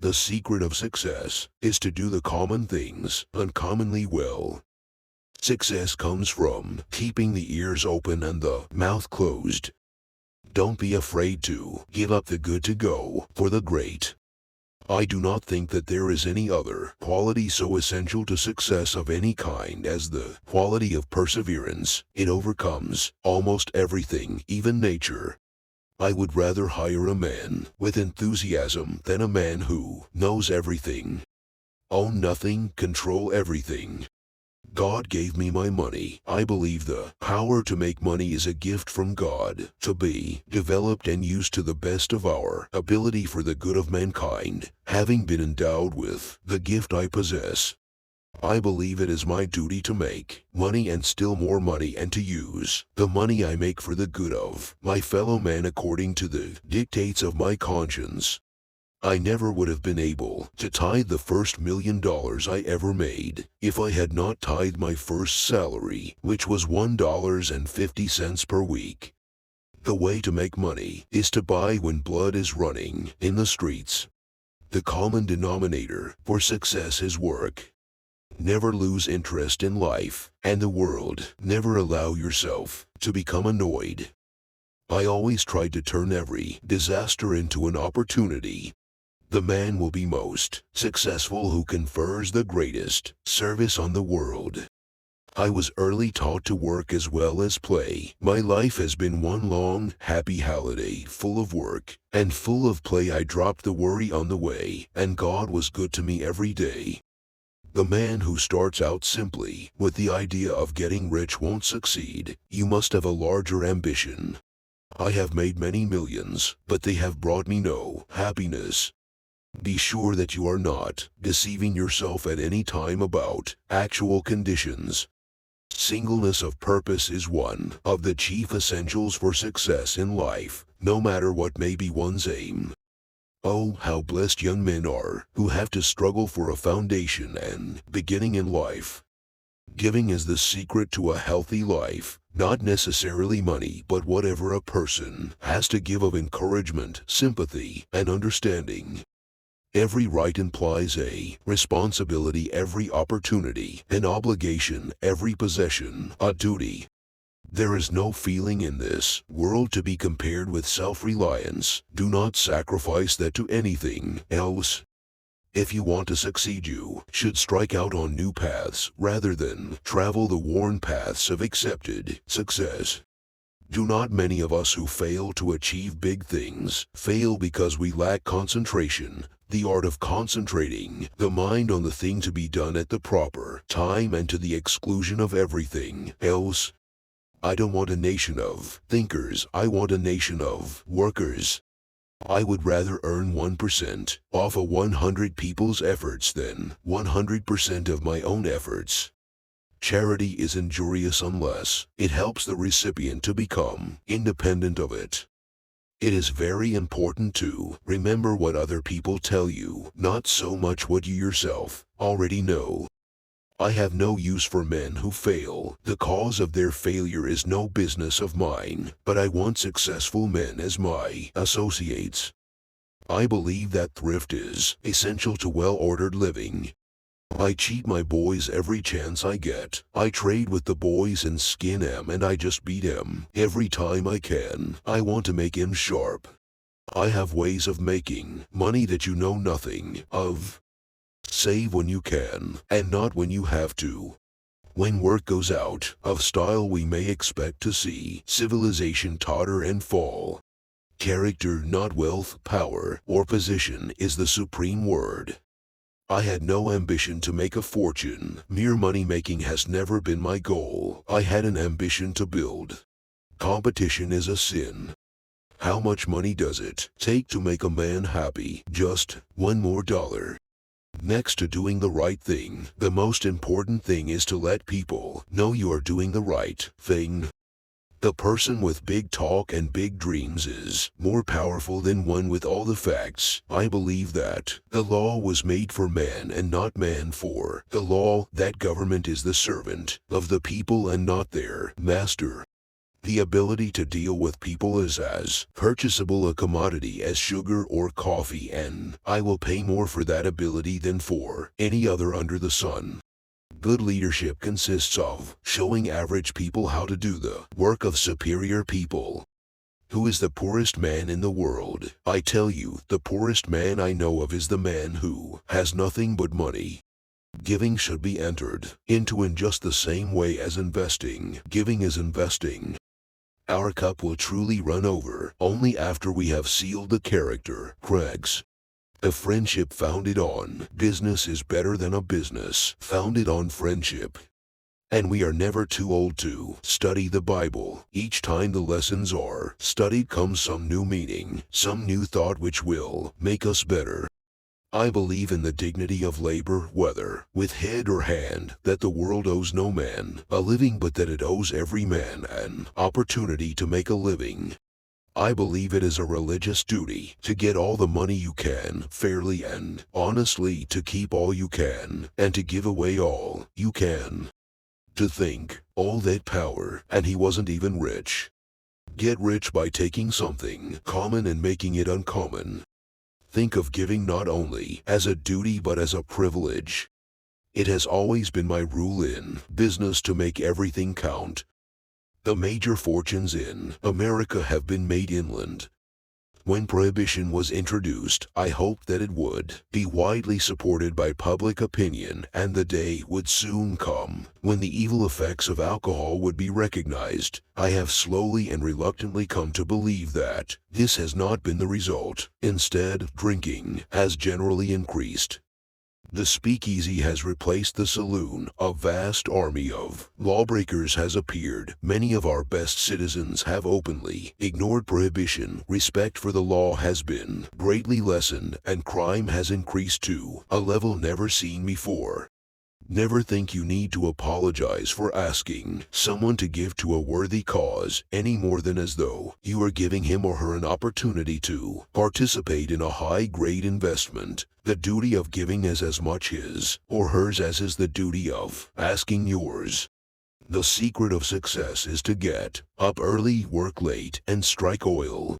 The secret of success is to do the common things uncommonly well. Success comes from keeping the ears open and the mouth closed. Don't be afraid to give up the good to go for the great. I do not think that there is any other quality so essential to success of any kind as the quality of perseverance. It overcomes almost everything, even nature. I would rather hire a man with enthusiasm than a man who knows everything. Own nothing, control everything. God gave me my money. I believe the power to make money is a gift from God, to be developed and used to the best of our ability for the good of mankind. Having been endowed with the gift I possess, I believe it is my duty to make money and still more money, and to use the money I make for the good of my fellow man according to the dictates of my conscience. I never would have been able to tithe the first $1 million I ever made if I had not tithed my first salary, which was $1.50 per week. The way to make money is to buy when blood is running in the streets. The common denominator for success is work. Never lose interest in life and the world. Never allow yourself to become annoyed. I always tried to turn every disaster into an opportunity. The man will be most successful who confers the greatest service on the world. I was early taught to work as well as play. My life has been one long, happy holiday, full of work and full of play. I dropped the worry on the way, and God was good to me every day. The man who starts out simply with the idea of getting rich won't succeed. You must have a larger ambition. I have made many millions, but they have brought me no happiness. Be sure that you are not deceiving yourself at any time about actual conditions. Singleness of purpose is one of the chief essentials for success in life, no matter what may be one's aim. Oh, how blessed young men are who have to struggle for a foundation and beginning in life. Giving is the secret to a healthy life, not necessarily money, but whatever a person has to give of encouragement, sympathy, and understanding. Every right implies a responsibility, every opportunity an obligation, every possession a duty. There is no feeling in this world to be compared with self-reliance. Do not sacrifice that to anything else. If you want to succeed, you should strike out on new paths rather than travel the worn paths of accepted success. Do not many of us who fail to achieve big things fail because we lack concentration, the art of concentrating the mind on the thing to be done at the proper time and to the exclusion of everything else? I don't want a nation of thinkers, I want a nation of workers. I would rather earn 1% off of 100 people's efforts than 100% of my own efforts. Charity is injurious unless it helps the recipient to become independent of it. It is very important to remember what other people tell you, not so much what you yourself already know. I have no use for men who fail. The cause of their failure is no business of mine, but I want successful men as my associates. I believe that thrift is essential to well-ordered living. I cheat my boys every chance I get. I trade with the boys and skin him, and I just beat him every time I can. I want to make him sharp. I have ways of making money that you know nothing of. Save when you can, and not when you have to. When work goes out of style, we may expect to see civilization totter and fall. Character, not wealth, power, or position, is the supreme word. I had no ambition to make a fortune. Mere money-making has never been my goal. I had an ambition to build. Competition is a sin. How much money does it take to make a man happy? Just one more dollar. Next to doing the right thing, the most important thing is to let people know you are doing the right thing. The person with big talk and big dreams is more powerful than one with all the facts. I believe that the law was made for man and not man for the law, that government is the servant of the people and not their master. The ability to deal with people is as purchasable a commodity as sugar or coffee, and I will pay more for that ability than for any other under the sun. Good leadership consists of showing average people how to do the work of superior people. Who is the poorest man in the world? I tell you, the poorest man I know of is the man who has nothing but money. Giving should be entered into in just the same way as investing. Giving is investing. Our cup will truly run over only after we have sealed the character. Craig's. A friendship founded on business is better than a business founded on friendship. And we are never too old to study the Bible. Each time the lessons are studied comes some new meaning, some new thought which will make us better. I believe in the dignity of labor, whether with head or hand, that the world owes no man a living, but that it owes every man an opportunity to make a living. I believe it is a religious duty to get all the money you can, fairly and honestly, to keep all you can, and to give away all you can. To think all that power, and he wasn't even rich. Get rich by taking something common and making it uncommon. Think of giving not only as a duty but as a privilege. It has always been my rule in business to make everything count. The major fortunes in America have been made inland. When Prohibition was introduced, I hoped that it would be widely supported by public opinion, and the day would soon come when the evil effects of alcohol would be recognized. I have slowly and reluctantly come to believe that this has not been the result. Instead, drinking has generally increased. The speakeasy has replaced the saloon. A vast army of lawbreakers has appeared. Many of our best citizens have openly ignored prohibition. Respect for the law has been greatly lessened, and crime has increased to a level never seen before. Never think you need to apologize for asking someone to give to a worthy cause, any more than as though you are giving him or her an opportunity to participate in a high-grade investment. The duty of giving is as much his or hers as is the duty of asking yours. The secret of success is to get up early, work late, and strike oil.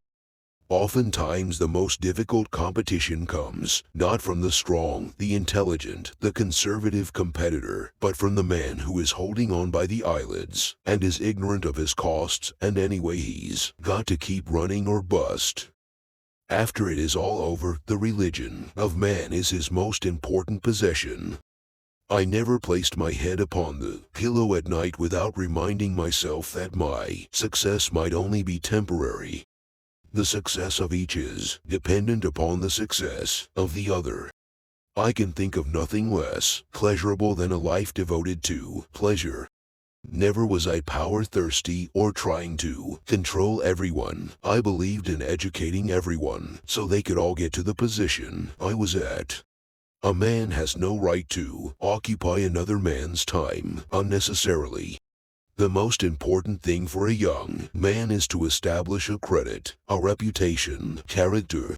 Oftentimes the most difficult competition comes not from the strong, the intelligent, the conservative competitor, but from the man who is holding on by the eyelids and is ignorant of his costs, and anyway he's got to keep running or bust. After it is all over, the religion of man is his most important possession. I never placed my head upon the pillow at night without reminding myself that my success might only be temporary. The success of each is dependent upon the success of the other. I can think of nothing less pleasurable than a life devoted to pleasure. Never was I power-thirsty or trying to control everyone. I believed in educating everyone so they could all get to the position I was at. A man has no right to occupy another man's time unnecessarily. The most important thing for a young man is to establish a credit, a reputation, character.